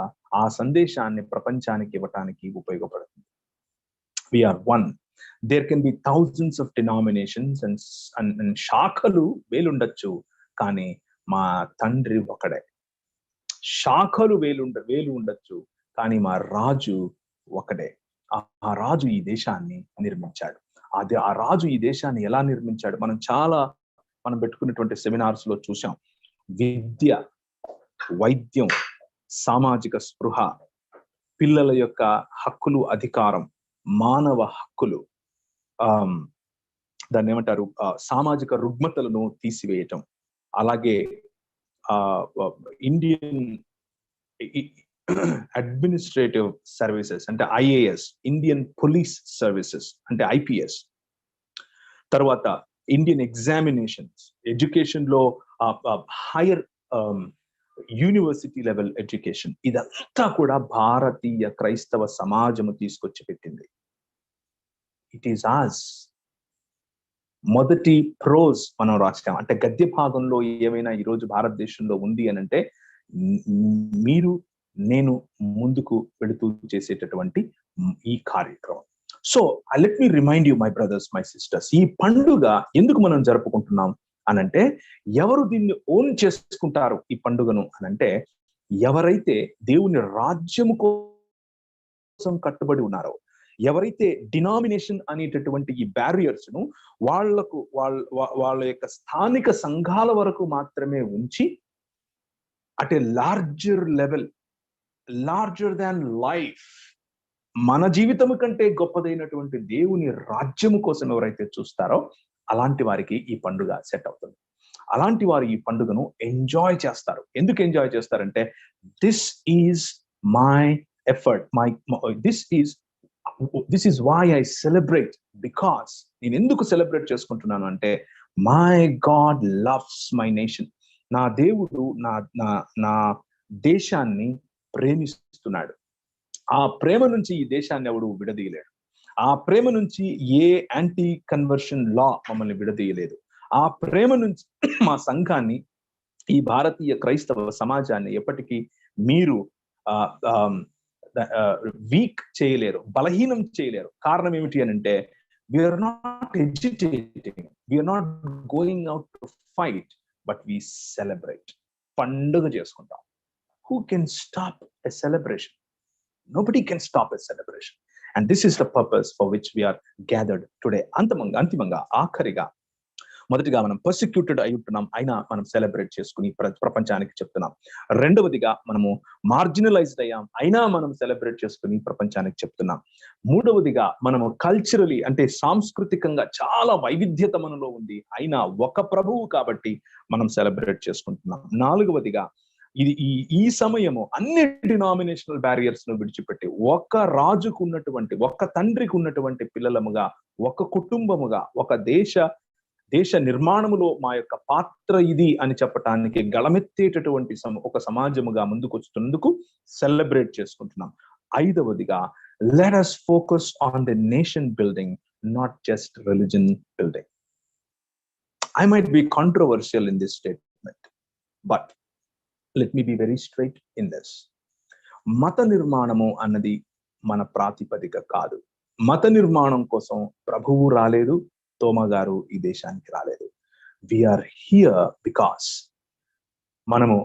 ఆ సందేశాన్ని ప్రపంచానికి ఇవ్వటానికి ఉపయోగపడుతుంది. We are one. There can be thousands of denominations and శాఖలు వేలుండొచ్చు, కానీ మా తండ్రి ఒకడే. శాఖలు వేలు ఉండొచ్చు, కానీ మా రాజు ఒకడే. ఆ రాజు ఈ దేశాన్ని నిర్మించాడు. ఆ రాజు ఈ దేశాన్ని ఎలా నిర్మించాడు? మనం పెట్టుకున్నటువంటి సెమినార్స్ లో చూసాం. విద్య, వైద్యం, సామాజిక స్పృహ, పిల్లల యొక్క హక్కులు, అధికారం, మానవ హక్కులు, దాన్ని ఏమంటారు, సామాజిక రుగ్మతలను తీసివేయటం, అలాగే ఇండియన్ అడ్మినిస్ట్రేటివ్ సర్వీసెస్ అంటే IAS, ఇండియన్ పోలీస్ సర్వీసెస్ అంటే IPS, తర్వాత ఇండియన్ ఎగ్జామినేషన్స్, ఎడ్యుకేషన్ లో హైయర్ యూనివర్సిటీ లెవెల్ ఎడ్యుకేషన్, ఇదంతా కూడా భారతీయ క్రైస్తవ సమాజము తీసుకొచ్చి పెట్టింది. ఇట్ ఈస్ ఆస్. మొదటి ప్రోజ్ మనం రాసాం అంటే గద్య భాగంలో ఏమైనా ఈరోజు భారతదేశంలో ఉంది అని అంటే మీరు నేను ముందుకు వెళుతూ చేసేటటువంటి ఈ కార్యక్రమం. So let me remind you my brothers, my sisters, ఈ పండుగ ఎందుకు మనం జరుపుకుంటున్నాం అనంటే, ఎవరు దీన్ని ఓన్ చేసుకుంటారు ఈ పండుగను అనంటే, ఎవరైతే దేవుని రాజ్యము కోసం కట్టుబడి ఉన్నారో, ఎవరైతే డినామినేషన్ అనేటటువంటి ఈ బ్యారియర్స్ ను వాళ్ళ యొక్క స్థానిక సంఘాల వరకు మాత్రమే ఉంచి, at a larger level, larger than life, మన జీవితము కంటే గొప్పదైనటువంటి దేవుని రాజ్యము కోసం ఎవరైతే చూస్తారో అలాంటి వారికి ఈ పండుగ సెట్ అవుతుంది. అలాంటి వారు ఈ పండుగను ఎంజాయ్ చేస్తారు. ఎందుకు ఎంజాయ్ చేస్తారంటే, this is my effort, this is why I celebrate, because నేను ఎందుకు సెలబ్రేట్ చేసుకుంటున్నాను అంటే, my God loves my nation. నా దేవుడు నా దేశాన్ని ప్రేమిస్తున్నాడు. ఆ ప్రేమ నుంచి ఈ దేశాన్ని ఎవడు విడదీయలేడు. ఆ ప్రేమ నుంచి ఏ యాంటీ కన్వర్షన్ లా మమ్మల్ని విడదీయలేదు. ఆ ప్రేమ నుంచి మా సంఘాన్ని, ఈ భారతీయ క్రైస్తవ సమాజాన్ని ఎప్పటికీ మీరు వీక్ చేయలేరు, బలహీనం చేయలేరు. కారణం ఏమిటి అని అంటే, we are not agitating, we are not going out to fight, but we celebrate. పండుగ చేసుకుంటాం. Who can stop a celebration? Nobody can stop a celebration. And this is the purpose for which we are gathered today. అంతిమంగా ఆఖరిగా, మొదటిగా మనం persecuted అయి ఉంటున్నాం, అయినా మనం సెలబ్రేట్ చేసుకుని ప్రపంచానికి చెప్తున్నాం. రెండవదిగా మనము మార్జినలైజ్డ్ అయ్యాం, అయినా మనం సెలబ్రేట్ చేసుకుని ప్రపంచానికి చెప్తున్నాం. మూడవదిగా మనము కల్చరలీ అంటే సాంస్కృతికంగా చాలా వైవిధ్యత మనలో ఉంది, అయినా ఒక ప్రభువు కాబట్టి మనం సెలబ్రేట్ చేసుకుంటున్నాం. నాలుగవదిగా, ఇది ఈ సమయము అన్ని డినామినేషనల్ బ్యారియర్స్ ను విడిచిపెట్టి ఒక రాజుకు ఉన్నటువంటి, ఒక తండ్రికి ఉన్నటువంటి పిల్లలముగా, ఒక కుటుంబముగా, ఒక దేశ నిర్మాణములో మా యొక్క పాత్ర ఇది అని చెప్పటానికి గళమెత్తేటటువంటి ఒక సమాజముగా ముందుకు వస్తున్నందుకు సెలబ్రేట్ చేసుకుంటున్నాం. ఐదవదిగా, let us focus on the nation building, not just religion building. I might be controversial in this statement, but let me be very straight in this. మత నిర్మాణము అన్నది మన ప్రాతిపదిక కాదు. మత నిర్మాణం కోసం ప్రభువు రాలేదు, తోమ గారు ఈ దేశానికి రాలేదు. వీఆర్ హియర్ బికాస్ మనము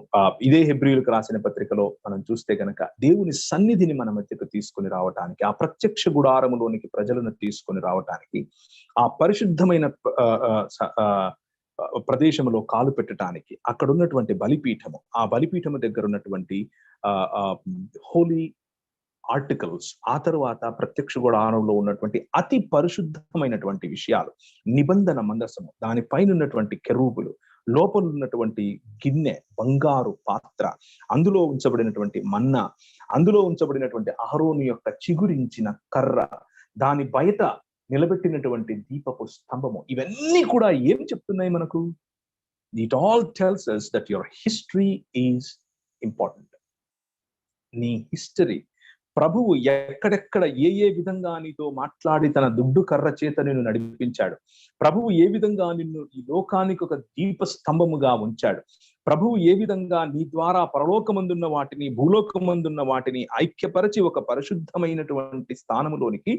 ఇదే హెబ్రీయులకు రాసిన పత్రికలో మనం చూస్తే గనక, దేవుని సన్నిధిని మన మధ్యకు తీసుకుని రావటానికి, ఆ ప్రత్యక్ష గుడారములోనికి ప్రజలను తీసుకుని రావటానికి, ఆ పరిశుద్ధమైన ప్రదేశంలో కాలు పెట్టడానికి, అక్కడ ఉన్నటువంటి బలిపీఠము, ఆ బలిపీఠము దగ్గర ఉన్నటువంటి హోలీ ఆర్టికల్స్, ఆ తరువాత ప్రత్యక్ష గుడారంలో ఉన్నటువంటి అతి పరిశుద్ధమైనటువంటి విషయాలు, నిబంధన మందసము, దానిపైన ఉన్నటువంటి కెరూబులు, లోపల ఉన్నటువంటి గిన్నె, బంగారు పాత్ర, అందులో ఉంచబడినటువంటి మన్నా, అందులో ఉంచబడినటువంటి అహరోను యొక్క చిగురించిన కర్ర, దాని బయట నిలబెట్టినటువంటి దీపపు స్తంభము, ఇవన్నీ కూడా ఏం చెప్తున్నాయి మనకు? It all tells us that your history is important. నీ హిస్టరీ, ప్రభువు ఎక్కడెక్కడ ఏ విధంగా నీతో మాట్లాడి తన దుడ్డు కర్ర చేత నిన్ను నడిపించాడు, ప్రభువు ఏ విధంగా నిన్ను ఈ లోకానికి ఒక దీప స్తంభముగా ఉంచాడు, ప్రభువు ఏ విధంగా నీ ద్వారా పరలోకమందున్న వాటిని భూలోకమందున్న వాటిని ఐక్యపరచి ఒక పరిశుద్ధమైనటువంటి స్థానములోనికి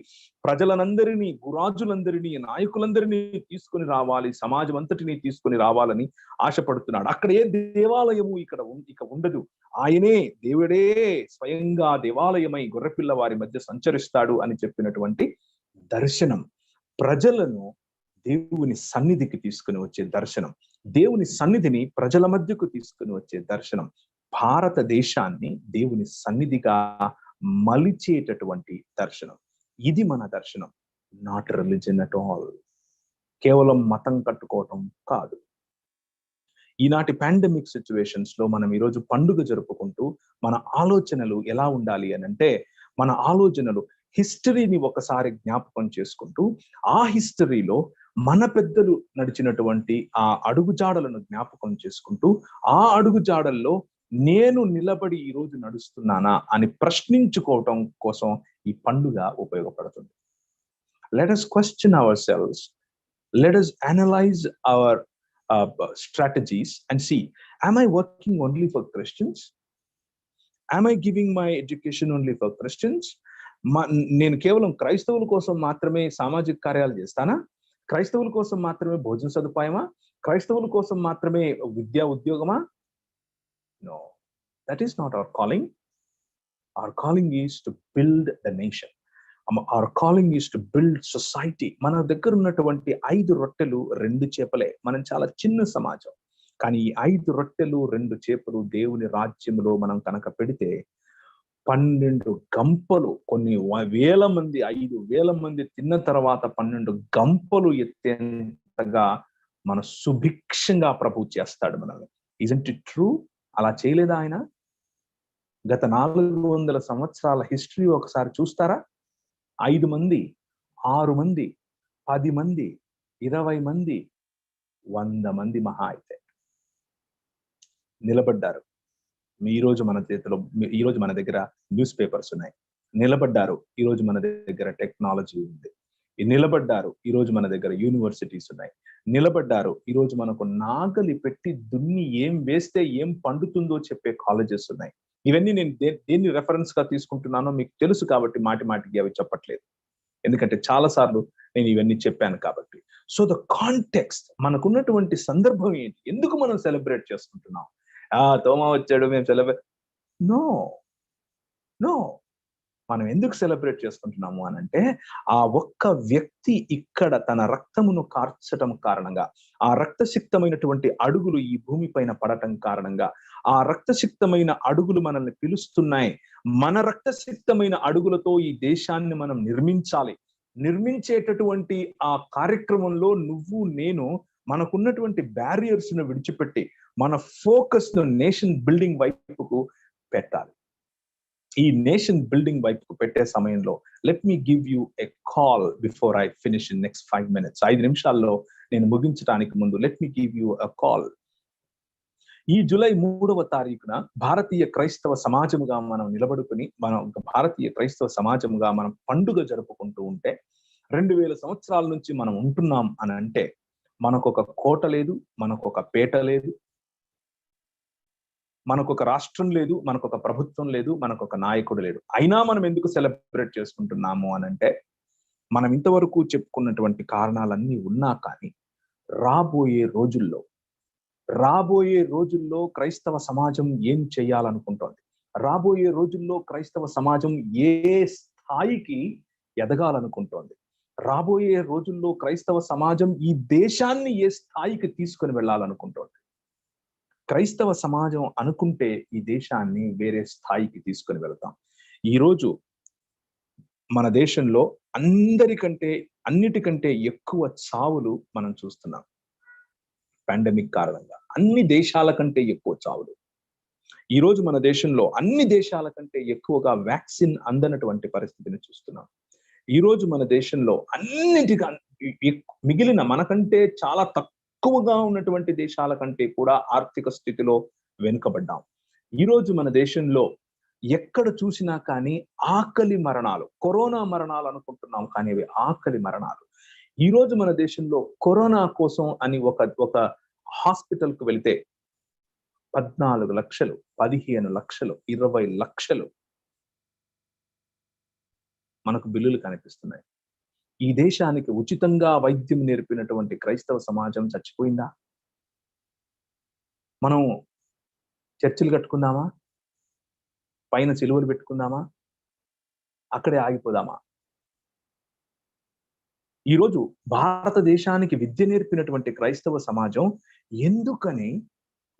ప్రజలనందరినీ, గురాజులందరినీ, నాయకులందరినీ తీసుకుని రావాలి, సమాజం అంతటినీ తీసుకుని రావాలని ఆశపడుతున్నాడు. అక్కడ ఏ దేవాలయము ఇక ఉండదు. ఆయనే, దేవుడే స్వయంగా దేవాలయమై గొర్రెపిల్ల వారి మధ్య సంచరిస్తాడు అని చెప్పినటువంటి దర్శనం, ప్రజలను దేవుని సన్నిధికి తీసుకుని వచ్చే దర్శనం. దేవుని సన్నిధిని ప్రజల మధ్యకు తీసుకుని వచ్చే దర్శనం. భారతదేశాన్ని దేవుని సన్నిధిగా మలిచేటటువంటి దర్శనం. ఇది మన దర్శనం. Not religion at all. కేవలం మతం కట్టుకోవటం కాదు. ఈనాటి పాండమిక్ సిచ్యువేషన్స్ లో మనం ఈరోజు పండుగ జరుపుకుంటూ మన ఆలోచనలు ఎలా ఉండాలి అని అంటే, మన ఆలోచనలు హిస్టరీని ఒకసారి జ్ఞాపకం చేసుకుంటూ, ఆ హిస్టరీలో మన పెద్దలు నడిచినటువంటి ఆ అడుగుజాడలను జ్ఞాపకం చేసుకుంటూ, ఆ అడుగుజాడల్లో నేను నిలబడి ఈ రోజు నడుస్తున్నానా అని ప్రశ్నించుకోవటం కోసం ఈ పండుగ ఉపయోగపడుతుంది. Let us question ourselves. Let us analyze our strategies and see, am I working only for Christians? Am I giving my education only for Christians? నేను కేవలం క్రైస్తవుల కోసం మాత్రమే సామాజిక కార్యాలు చేస్తానా? క్రైస్తవుల కోసం మాత్రమే భోజన సదుపాయమా? క్రైస్తవుల కోసం మాత్రమే విద్యా ఉద్యోగమా? No, that is not our calling. Our calling is to build the nation. Our calling is to build society. మన దగ్గర ఉన్నటువంటి 5 రొట్టెలు 2 చేపలే. మనం చాలా చిన్న సమాజం. కానీ ఈ 5 రొట్టెలు 2 చేపలు దేవుని రాజ్యంలో మనం కనుక పెడితే 12 గంపలు, కొన్ని వేల మంది, 5,000 మంది తిన్న తర్వాత 12 గంపలు ఎత్తేంతగా మన సుభిక్షంగా ప్రభు చేస్తాడు మనల్ని. Isn't it true? అలా చేయలేదా ఆయన? గత 400 సంవత్సరాల హిస్టరీ ఒకసారి చూస్తారా? 5 మంది, 6 మంది, 10 మంది, 20 మంది, 100 మంది మహా అయితే నిలబడ్డారు. ఈరోజు మన చేతిలో, ఈరోజు మన దగ్గర న్యూస్ పేపర్స్ ఉన్నాయి. నిలబడ్డారు. ఈరోజు మన దగ్గర టెక్నాలజీ ఉంది. నిలబడ్డారు. ఈరోజు మన దగ్గర యూనివర్సిటీస్ ఉన్నాయి. నిలబడ్డారు. ఈరోజు మనకు నాగలి పెట్టి దున్ని ఏం వేస్తే ఏం పండుతుందో చెప్పే కాలేజెస్ ఉన్నాయి. ఇవన్నీ నేను దేన్ని రెఫరెన్స్ గా తీసుకుంటున్నానో మీకు తెలుసు కాబట్టి మాటికి అవి చెప్పట్లేదు. ఎందుకంటే చాలా సార్లు నేను ఇవన్నీ చెప్పాను కాబట్టి. సో ద కాంటెక్స్ట్, మనకున్నటువంటి సందర్భం ఏంటి? ఎందుకు మనం సెలబ్రేట్ చేసుకుంటున్నాం? తోమా వచ్చాడు, మేము సెలబ్రేట్. నో, మనం ఎందుకు సెలబ్రేట్ చేసుకుంటున్నాము అని అంటే, ఆ ఒక్క వ్యక్తి ఇక్కడ తన రక్తమును కార్చటం కారణంగా, ఆ రక్తసిక్తమైనటువంటి అడుగులు ఈ భూమి పైన పడటం కారణంగా, ఆ రక్తసిక్తమైన అడుగులు మనల్ని పిలుస్తున్నాయి. మన రక్తసిక్తమైన అడుగులతో ఈ దేశాన్ని మనం నిర్మించాలి. నిర్మించేటటువంటి ఆ కార్యక్రమంలో నువ్వు నేను మనకున్నటువంటి బ్యారియర్స్ ను విడిచిపెట్టి మన ఫోకస్ ను నేషన్ బిల్డింగ్ వైపుకు పెట్టాలి. ఈ నేషన్ బిల్డింగ్ వైపుకు పెట్టే సమయంలో let me give you a call before I finish in next 5 minutes. 5 నిమిషాల్లో నేను ముగించడానికి ముందు let me give you a call. ఈ జూలై 3వ తారీఖున భారతీయ క్రైస్తవ సమాజముగా మనం నిలబడుకుని, భారతీయ క్రైస్తవ సమాజముగా మనం పండుగ జరుపుకుంటూ ఉంటే, 2000 సంవత్సరాల నుంచి మనం ఉంటున్నాం అని అంటే, మనకొక కోట లేదు, మనకొక పేట లేదు, మనకొక రాష్ట్రం లేదు, మనకొక ప్రభుత్వం లేదు, మనకొక నాయకుడు లేడు. అయినా మనం ఎందుకు సెలబ్రేట్ చేసుకుంటున్నాము అని అంటే, మనం ఇంతవరకు చెప్పుకున్నటువంటి కారణాలన్నీ ఉన్నా కానీ రాబోయే రోజుల్లో క్రైస్తవ సమాజం ఏం చేయాలనుకుంటోంది? రాబోయే రోజుల్లో క్రైస్తవ సమాజం ఏ స్థాయికి ఎదగాలనుకుంటోంది? రాబోయే రోజుల్లో క్రైస్తవ సమాజం ఈ దేశాన్ని ఏ స్థాయికి తీసుకుని వెళ్ళాలనుకుంటోంది? క్రైస్తవ సమాజం అనుకుంటే ఈ దేశాన్ని వేరే స్థాయికి తీసుకుని వెళ్తాం. ఈరోజు మన దేశంలో అన్నిటికంటే ఎక్కువ చావులు మనం చూస్తున్నాం. పాండమిక్ కారణంగా అన్ని దేశాల కంటే ఎక్కువ చావులు. ఈరోజు మన దేశంలో అన్ని దేశాల కంటే ఎక్కువగా వ్యాక్సిన్ అందనటువంటి పరిస్థితిని చూస్తున్నాం. ఈరోజు మన దేశంలో మిగిలిన మనకంటే చాలా తక్కువగా ఉన్నటువంటి దేశాల కంటే కూడా ఆర్థిక స్థితిలో వెనుకబడ్డాం. ఈరోజు మన దేశంలో ఎక్కడ చూసినా కానీ ఆకలి మరణాలు, కరోనా మరణాలు అనుకుంటున్నాం కానీ అవి ఆకలి మరణాలు. ఈ రోజు మన దేశంలో కరోనా కోసం అని ఒక హాస్పిటల్ కు వెళితే 14 లక్షలు, 15 లక్షలు, 20 లక్షలు మనకు బిల్లులు కనిపిస్తున్నాయి. ఈ దేశానికి ఉచితంగా వైద్యం నేర్పినటువంటి క్రైస్తవ సమాజం చచ్చిపోయిందా? మనం చర్చిలు కట్టుకుందామా? పైన సిలువలు పెట్టుకుందామా? అక్కడే ఆగిపోదామా? ఈరోజు భారతదేశానికి విద్య నేర్పినటువంటి క్రైస్తవ సమాజం ఎందుకని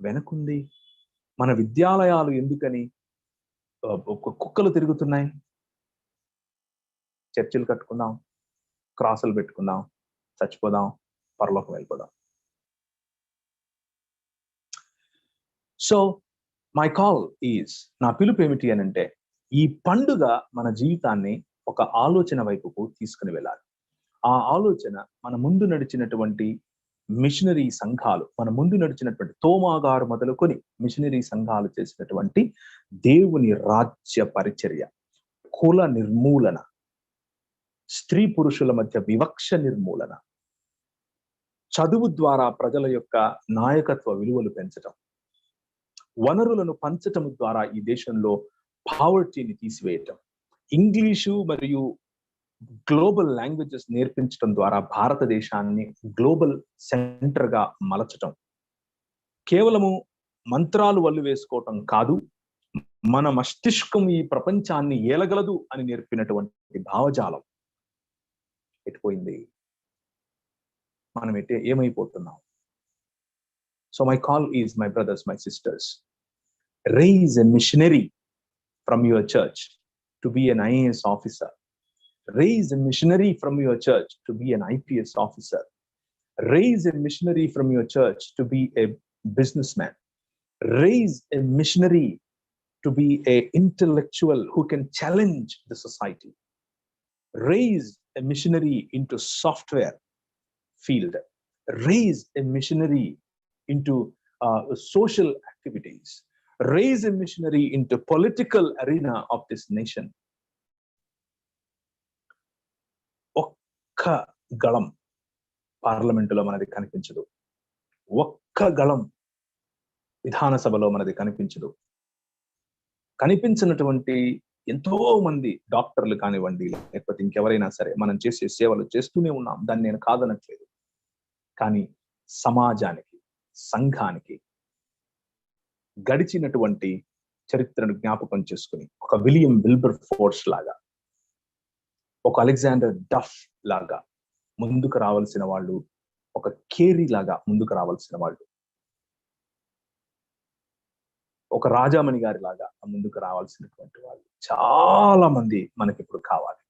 వెనకుంది? మన విద్యాలయాలు ఎందుకని కుక్కలు తిరుగుతున్నాయి? చర్చిలు కట్టుకుందాం, క్రాసులు పెట్టుకుందాం, చచ్చిపోదాం, పరలోకం వెళ్ళిపోదాం. సో మై కాల్ ఈజ్, నా పిలుపు ఏమిటి అని అంటే, ఈ పండుగ మన జీవితాన్ని ఒక ఆలోచన వైపుకు తీసుకుని వెళ్ళాలి. ఆ ఆలోచన మన ముందు నడిచినటువంటి మిషనరీ సంఘాలు, మన ముందు నడిచినటువంటి తోమా గారు మొదలుకొని మిషనరీ సంఘాలు చేసినటువంటి దేవుని రాజ్య పరిచర్య, కుల నిర్మూలన, స్త్రీ పురుషుల మధ్య వివక్ష నిర్మూలన, చదువు ద్వారా ప్రజల యొక్క నాయకత్వ విలువలు పెంచటం, వనరులను పంచటం ద్వారా ఈ దేశంలో పావర్టీని తీసివేయటం, ఇంగ్లీషు మరియు గ్లోబల్ లాంగ్వేజెస్ నేర్పించడం ద్వారా భారతదేశాన్ని గ్లోబల్ సెంటర్ గా మలచటం, కేవలము మంత్రాలు వల్లు వేసుకోవటం కాదు, మన మస్తిష్కం ఈ ప్రపంచాన్ని ఏలగలదు అని నేర్పినటువంటి భావజాలం ఎటుపోయింది? మనం ఏమైపోతున్నాం? So my call is, my brothers, my sisters, raise a missionary from your church to be an IAS officer. Raise a missionary from your church to be an IPS officer. Raise a missionary from your church to be a businessman. Raise a missionary to be an intellectual who can challenge the society. Raise a missionary into software field. Raise a missionary into social activities. Raise a missionary into political arena of this nation. ఒక్క గళం పార్లమెంటులో మనది కనిపించదు, ఒక్క గళం విధానసభలో మనది కనిపించదు. కనిపించినటువంటి ఎంతో మంది డాక్టర్లు కానివ్వండి, లేకపోతే ఇంకెవరైనా సరే, మనం చేసే సేవలు చేస్తూనే ఉన్నాం, దాన్ని నేను కాదనట్లేదు. కానీ సమాజానికి, సంఘానికి గడిచినటువంటి చరిత్రను జ్ఞాపకం చేసుకుని, ఒక విలియం విల్బర్ ఫోర్స్ లాగా, ఒక అలెగ్జాండర్ డఫ్ లాగా ముందుకు రావాల్సిన వాళ్ళు, ఒక కేరీ లాగా ముందుకు రావాల్సిన వాళ్ళు, ఒక రాజామణి గారి లాగా ముందుకు రావాల్సినటువంటి వాళ్ళు చాలా మంది మనకి ఇప్పుడు కావాలి.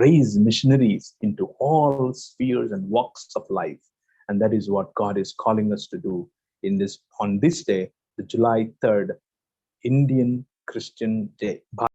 Raise missionaries into all spheres and walks of life, and that is what God is calling us to do on this day, the July 3rd, Indian Christian Day.